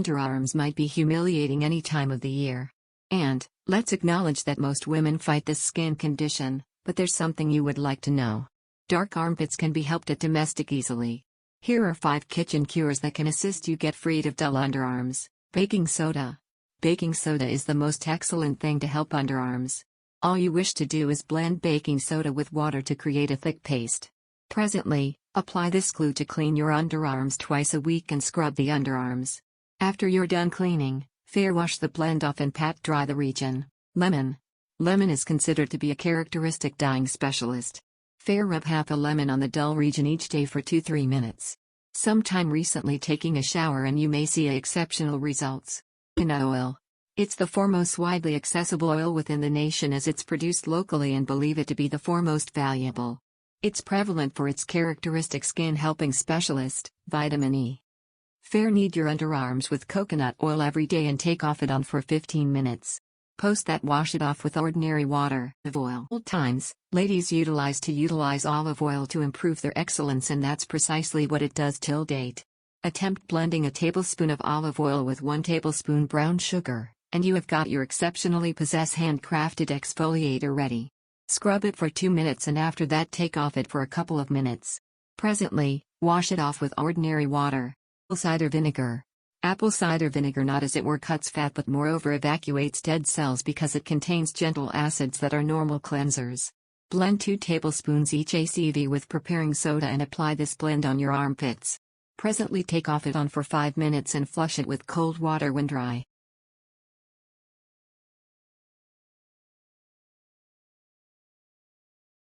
Underarms might be humiliating any time of the year. And, let's acknowledge that most women fight this skin condition, but there's something you would like to know. Dark armpits can be helped at domestic easily. Here are 5 kitchen cures that can assist you get freed of dull underarms. Baking soda. Baking soda is the most excellent thing to help underarms. All you wish to do is blend baking soda with water to create a thick paste. Presently, apply this glue to clean your underarms twice a week and scrub the underarms. After you're done cleaning, fair wash the blend off and pat dry the region. Lemon. Lemon is considered to be a characteristic dyeing specialist. Fair rub half a lemon on the dull region each day for 2-3 minutes. Sometime recently taking a shower and you may see exceptional results. Coconut oil. It's the foremost widely accessible oil within the nation as it's produced locally and believe it to be the foremost valuable. It's prevalent for its characteristic skin helping specialist, vitamin E. Fair knead your underarms with coconut oil every day and take off it on for 15 minutes. Post that wash it off with ordinary water. Olive oil. Old times, ladies utilize olive oil to improve their excellence, and that's precisely what it does till date. Attempt blending a tablespoon of olive oil with 1 tablespoon brown sugar, and you have got your exceptionally possessed handcrafted exfoliator ready. Scrub it for 2 minutes and after that take off it for a couple of minutes. Presently, wash it off with ordinary water. Cider vinegar. Apple cider vinegar not as it were cuts fat but moreover evacuates dead cells because it contains gentle acids that are normal cleansers. Blend 2 tablespoons each ACV with preparing soda and apply this blend on your armpits. Presently take off it on for 5 minutes and flush it with cold water when dry.